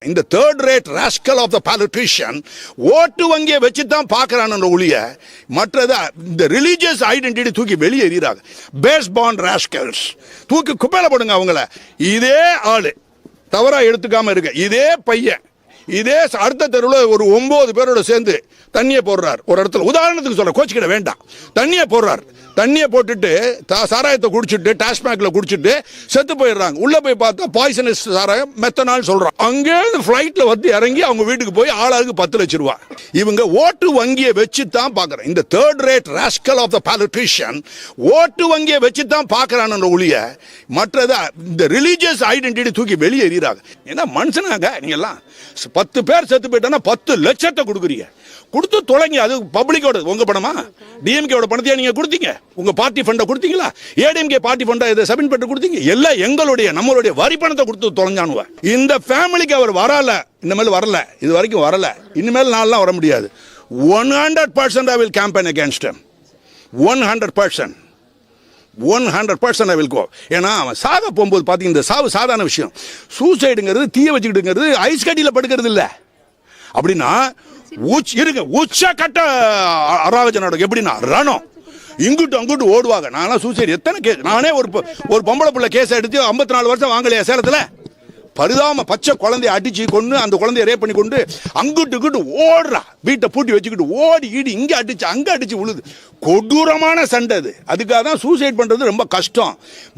இந்த third rate rascal of the politician ஓட்டு வங்கியை வச்சு தான் பார்க்கறான ஒழிய மற்றது இந்த ரிலீஜியஸ் ஐடென்டிட்டி தூக்கி வெளியே எறிகிறாங்க. பேஸ் பாண்ட் ராஸ்கல்ஸ் தூக்கி குப்பையில போடுங்க அவங்கள. இதே ஆளு தவறா எடுத்துக்காம இருக்கு. இதே பையன் இதே அடுத்த தெருவில் ஒரு 9 பேரோட சேர்ந்து தண்ணியை போடுறார். ஒரு இடத்துல உதாரணத்துக்கு சொல்ல கோச்சிக்கிட வேண்டாம். தண்ணியை போடுறார். தண்ணியை போட்டுட்டு சாராயத்தை குடிச்சிட்டு டாஸ்மாக்ல குடிச்சிட்டு செத்து போயிடுறாங்க. உள்ள போய் பார்த்தா பாய்சனஸ் சாராயம் மெத்தனால் சொல்றான். அங்கே ஃபிளைட்ல வந்து இறங்கி அவங்க வீட்டுக்கு போய் ஆளாளுக்கு 10 லட்சம் ரூபாய். இவங்க ஓட்டு வங்கியை வச்சு தான் பார்க்கறேன். இந்த third rate rascal of the politician ஓட்டு வங்கியை வச்சு தான் பார்க்கறான ஒழிய மற்றது இந்த ரிலீஜியஸ் ஐடென்டிட்டி தூக்கி வெளியே எறிகிறாங்க. ஏன்னா மனுஷனாங்க நீங்க எல்லாம் 10 பேர் செத்து போயிட்டா 10 லட்சத்தை கொடுக்குறீங்க. கொடுத்து தொலைங்க. அது பப்ளிக்கோட உங்க பணமா? டிஎம்கேவோட பணத்தையா நீங்க கொடுத்தீங்க? உங்க பார்ட்டி ஃபண்டை கொடுத்தீங்களா? ஏடிஎம்கே பார்ட்டி ஃபண்டை இதை சப்மிட் பண்ணி கொடுத்தீங்க? எல்லாம் எங்களுடைய நம்மளுடைய வரி பணத்தை கொடுத்து தொலைஞ்சானுவ. இந்த ஃபேமிலிக்கு அவர் வரல, இனிமேல் வரல, இது வரைக்கும் வரல, இனிமேல் நாள்லாம் வர முடியாது. 100% I will campaign against him. 100%. 100% I will go. ஏன்னா அவன் சாக போகும்போது பார்த்தீங்க, இந்த சாவு சாதாரண விஷயம். சூசைடுங்கிறது தீய வச்சுக்கிட்டுங்கிறது ஐஸ் கட்டியில் படுக்கிறது இல்லை. அப்படின்னா உச்சக்கட்ட அராஜனோட எப்படின்னா ரணம் இங்கிட்டு அங்கிட்டு ஓடுவாங்க. நான்லாம் சூசைடு எத்தனை கேஸ், நானே ஒரு பொம்பளை பிள்ளை கேஸ் எடுத்து 54 வருஷம் வாங்கலையா சேலத்தில்? பரிதாம பச்சை குழந்தைய அடிச்சு கொண்டு அந்த குழந்தைய ரேப் பண்ணி கொண்டு அங்கிட்டு இங்கிட்டு ஓடுறா. வீட்டை பூட்டி வச்சுக்கிட்டு ஓடி ஈடி இங்கே அடிச்சு அங்கே அடிச்சு விழுது. கொடூரமான சண்டை அது. அதுக்காக தான் சூசைட் பண்ணுறது ரொம்ப கஷ்டம்,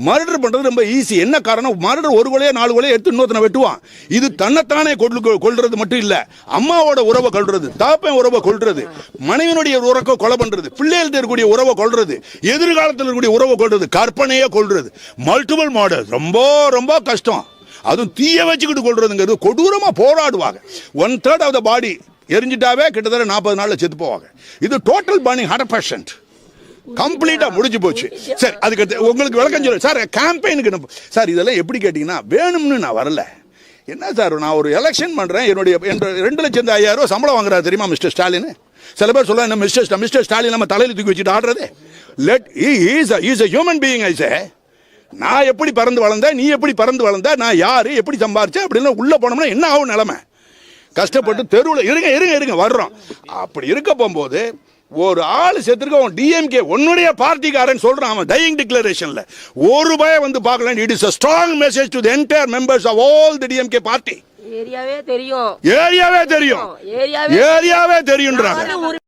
மர்டர் பண்ணுறது ரொம்ப ஈஸி. என்ன காரணம்? மர்டர் ஒரு கொலையை 4 கொலையை எடுத்து இன்னொருத்தனை வெட்டுவான். இது தன்னைத்தானே கொள்றது மட்டும் இல்லை, அம்மாவோட உறவை கொள்றது, தாப்பன் உறவை கொள்றது, மனைவினுடைய உறவை கொலை பண்ணுறது, பிள்ளைகள்கிட்ட இருக்கக்கூடிய உறவை கொள்றது, எதிர்காலத்தில் இருக்கக்கூடிய உறவை கொள்றது, கற்பனையே கொள்றது, மல்டிபிள் மாடல். ரொம்ப ரொம்ப கஷ்டம். அதுவும் தீய வச்சுக்கிட்டு கொள்றதுங்கிறது கொடூரமா போராடுவாங்க. 1/3 ஆஃப் த பாடி எரிஞ்சிட்டாவே கிட்டத்தட்ட 40 நாள்ல செத்து போவாங்க. இது டோட்டல் பர்னிங் 100% கம்ப்ளீட்டா முடிஞ்சு போச்சு. சரி, அதுக்கு உங்களுக்கு விளக்கம் சொல்ல சார். கேம்பெயினுக்கு சார் இதெல்லாம் எப்படி கேட்டீங்கன்னா வேணும்னு நான் வரல. என்ன சார், நான் ஒரு எலெக்ஷன் பண்றேன், என்னுடைய 2,05,000 ரூபாய் சம்பளம் வாங்குறாரு தெரியுமா மிஸ்டர் ஸ்டாலின்? சில பேர் சொல்ல மிஸ்டர் ஸ்டாலின் நம்ம தலையில தூக்கி வச்சுட்டு ஆடுறது. Is a human being. I say நான் எப்படி பறந்து வளர்ந்த, நீ எப்படி பறந்து வளர்ந்த, நான் யாரு, எப்படி சம்பாரிச்சேன் அப்படின்னு உள்ள போனோம்னா என்ன ஆகும் நிலைமை? கஷ்டப்பட்டு தெருவில் இருங்க வர்றோம். அப்படி இருக்க போகும்போது ஒரு ஆள் செத்துருக்க டிஎம்கே உன்னுடைய பார்ட்டிக்காரன் சொல்றான். அவன் டையிங் டிக்ளரேஷன்ல ஒரு பய வந்து பார்க்கலாம். It is a strong message to the entire members of all the DMK party. ஏரியாவே தெரியும், ஏரியாவே தெரியும்ன்றாங்க.